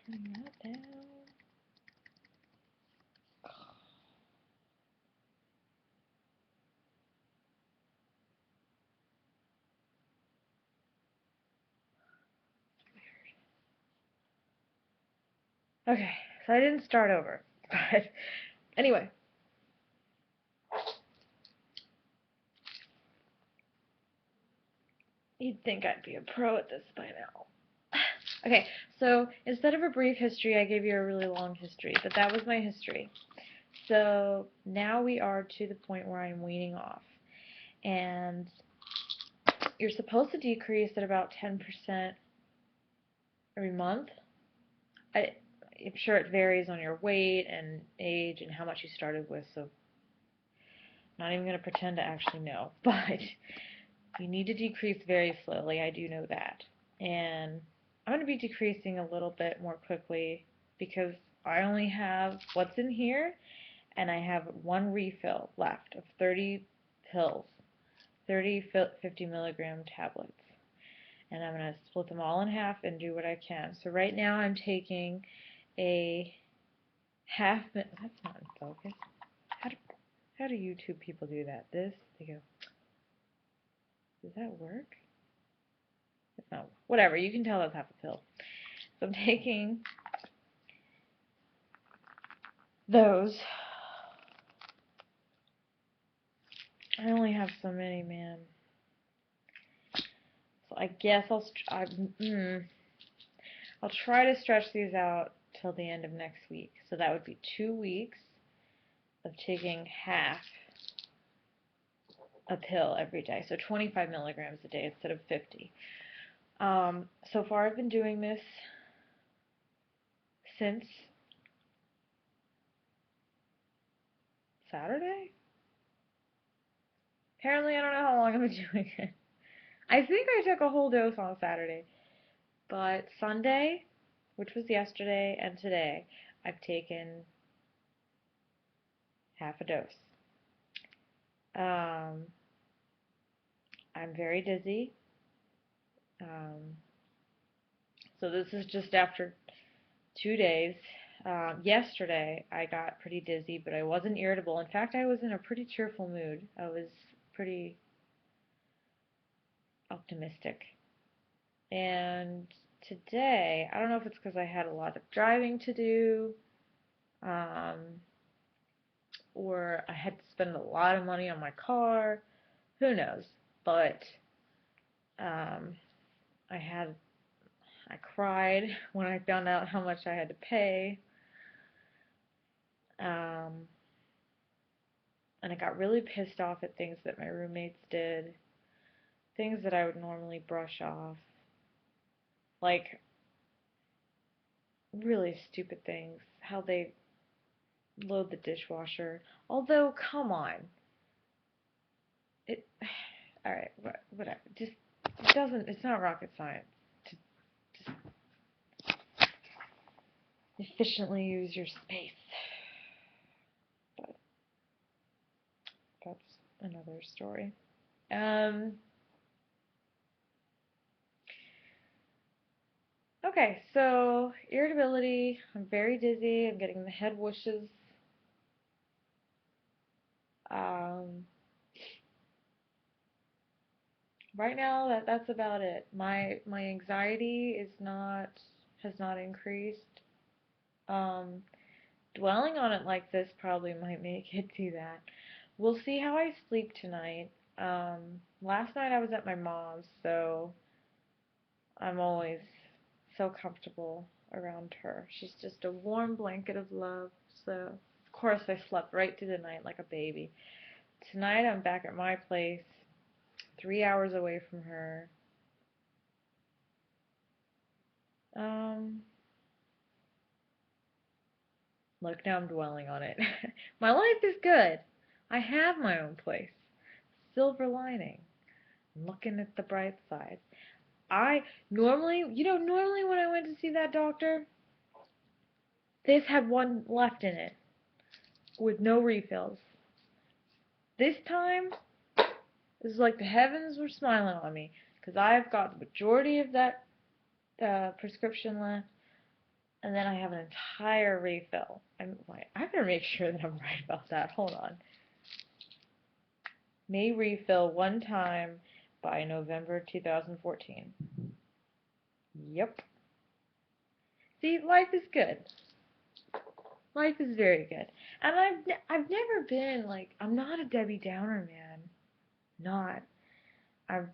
Turning that down. Okay, so I didn't start over, but anyway. You'd think I'd be a pro at this by now. Okay, so instead of a brief history, I gave you a really long history, but that was my history. So now we are to the point where I'm weaning off. And you're supposed to decrease at about 10% every month. I'm sure it varies on your weight and age and how much you started with, so I'm not even going to pretend to actually know. But you need to decrease very slowly, I do know that. And I'm going to be decreasing a little bit more quickly because I only have what's in here, and I have one refill left of 30 pills, 30 50 milligram tablets. And I'm going to split them all in half and do what I can. So right now I'm taking a half, that's not in focus. How do YouTube people do that? They go, does that work? It's not, whatever, you can tell that's half a pill. So I'm taking those. I only have so many, man. So I guess I'll try to stretch these out till the end of next week. So that would be 2 weeks of taking half a pill every day. So 25 milligrams a day instead of 50. So far I've been doing this since Saturday? Apparently I don't know how long I've been doing it. I think I took a whole dose on Saturday. But Sunday, which was yesterday, and today, I've taken half a dose. I'm very dizzy. So this is just after 2 days. Yesterday I got pretty dizzy, but I wasn't irritable. In fact, I was in a pretty cheerful mood. I was pretty optimistic. And today, I don't know if it's because I had a lot of driving to do, or I had to spend a lot of money on my car. Who knows? But um, I cried when I found out how much I had to pay. Um, and I got really pissed off at things that my roommates did, things that I would normally brush off, like really stupid things, how they load the dishwasher. Although, come on, it, all right, whatever. Just it doesn't. It's not rocket science to just efficiently use your space. But that's another story. Okay, so irritability. I'm very dizzy. I'm getting the head whooshes. Um, right now, that's about it. My anxiety has not increased. Um, dwelling on it like this probably might make it do that. We'll see how I sleep tonight. Last night I was at my mom's, so I'm always so comfortable around her. She's just a warm blanket of love. So, of course, I slept right through the night like a baby. Tonight I'm back at my place, 3 hours away from her. Um, Look, now I'm dwelling on it. My life is good. I have my own place. Silver lining. I'm looking at the bright side. Normally when I went to see that doctor, this had one left in it with no refills. This time, it was like the heavens were smiling on me because I've got the majority of that prescription left, And then I have an entire refill. I better make sure that I'm right about that. Hold on. May refill one time by November 2014. Yep. See, life is good. Life is very good. And I've never been like, I'm not a Debbie Downer, man. Not. I've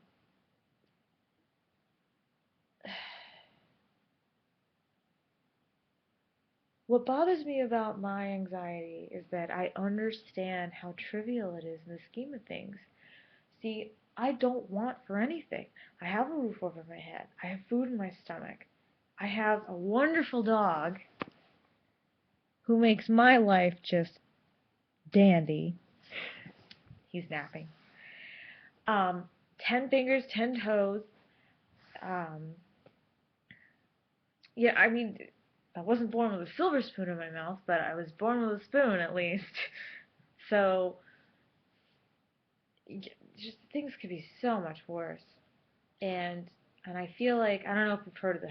What bothers me about my anxiety is that I understand how trivial it is in the scheme of things. See, I don't want for anything. I have a roof over my head. I have food in my stomach. I have a wonderful dog who makes my life just dandy. He's napping. 10 fingers, 10 toes. Um, yeah, I mean, I wasn't born with a silver spoon in my mouth, but I was born with a spoon at least. So, just things could be so much worse. And I feel like, I don't know if you've heard of the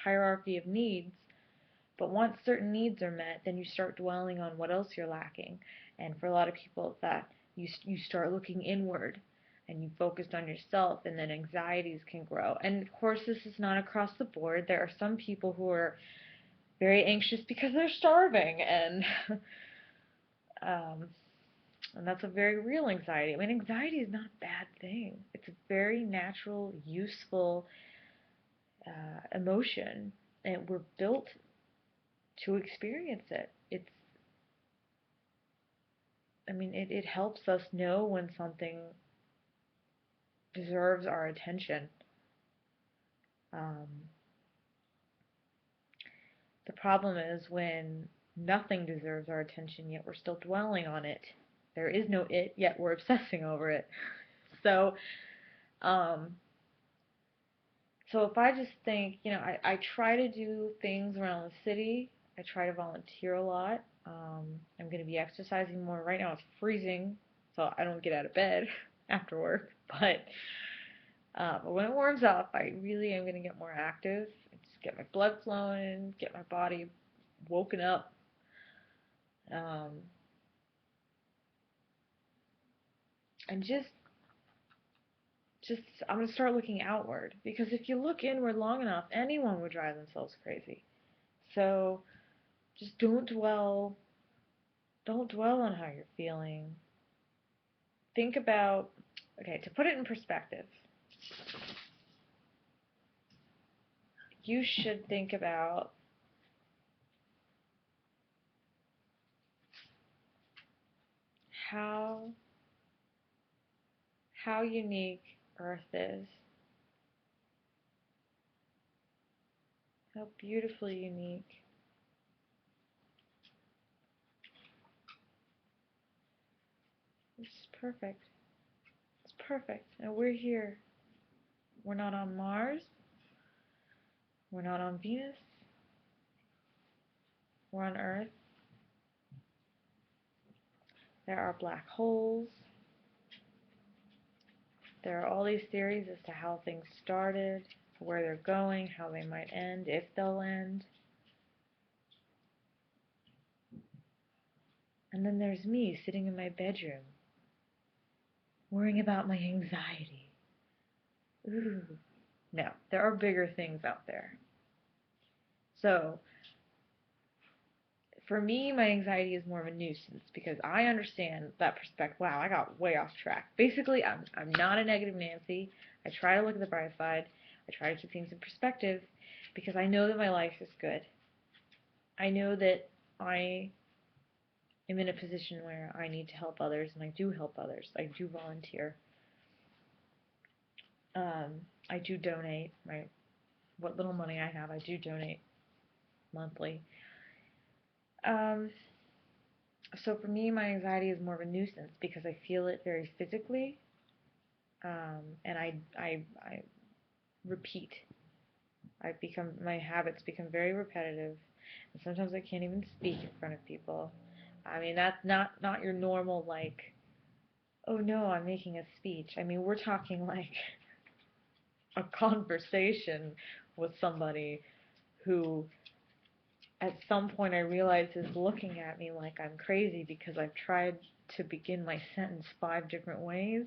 hierarchy of needs, but once certain needs are met, then you start dwelling on what else you're lacking. And for a lot of people, that you start looking inward and you focused on yourself, and then anxieties can grow. And of course, this is not across the board. There are some people who are very anxious because they're starving, and um, and that's a very real anxiety. I mean, anxiety is not a bad thing. It's a very natural, useful emotion, and we're built to experience it. It helps us know when something deserves our attention. Um, the problem is when nothing deserves our attention, yet we're still dwelling on it. There is no it, yet we're obsessing over it. So, um, so if I just think, I try to do things around the city. I try to volunteer a lot. I'm going to be exercising more. Right now it's freezing, so I don't get out of bed after work. But when it warms up, I really am going to get more active. Just get my blood flowing, get my body woken up. Um, and just I'm going to start looking outward, because if you look inward long enough, anyone would drive themselves crazy. So just don't dwell on how you're feeling. Think about, okay, to put it in perspective, you should think about how unique Earth is. How beautifully unique. This is perfect. It's perfect. And we're here. We're not on Mars. We're not on Venus. We're on Earth. There are black holes. There are all these theories as to how things started, where they're going, how they might end, if they'll end. And then there's me sitting in my bedroom, worrying about my anxiety. Ooh. No, there are bigger things out there. So, for me, my anxiety is more of a nuisance, because I understand that perspective. Wow, I got way off track. Basically, I'm not a negative Nancy. I try to look at the bright side. I try to keep things in perspective, because I know that my life is good. I know that I am in a position where I need to help others, and I do help others. I do volunteer. I do donate. What little money I have, I do donate monthly. So for me, my anxiety is more of a nuisance, because I feel it very physically, and I repeat. My habits become very repetitive, and sometimes I can't even speak in front of people. I mean, that's not your normal, like, oh no, I'm making a speech. I mean, we're talking like a conversation with somebody who at some point I realized is looking at me like I'm crazy because I've tried to begin my sentence 5 different ways.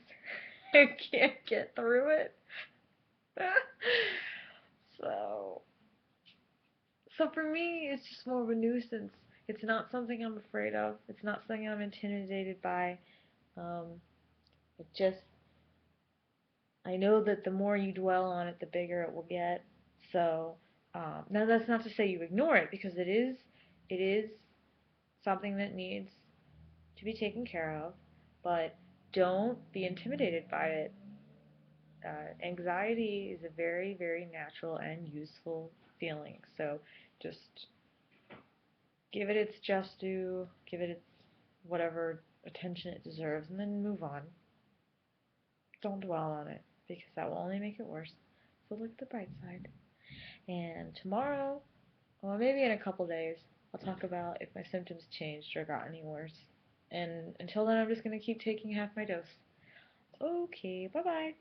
I can't get through it. so, so for me, it's just more of a nuisance. It's not something I'm afraid of. It's not something I'm intimidated by. Um, it just, I know that the more you dwell on it, the bigger it will get. So, now that's not to say you ignore it, because it is something that needs to be taken care of, but don't be intimidated by it. Anxiety is a very, very natural and useful feeling. So just give it its just due, give it its whatever attention it deserves, and then move on. Don't dwell on it, because that will only make it worse. So look at the bright side. And tomorrow, or maybe in a couple days, I'll talk about if my symptoms changed or got any worse. And until then, I'm just going to keep taking half my dose. Okay, bye-bye.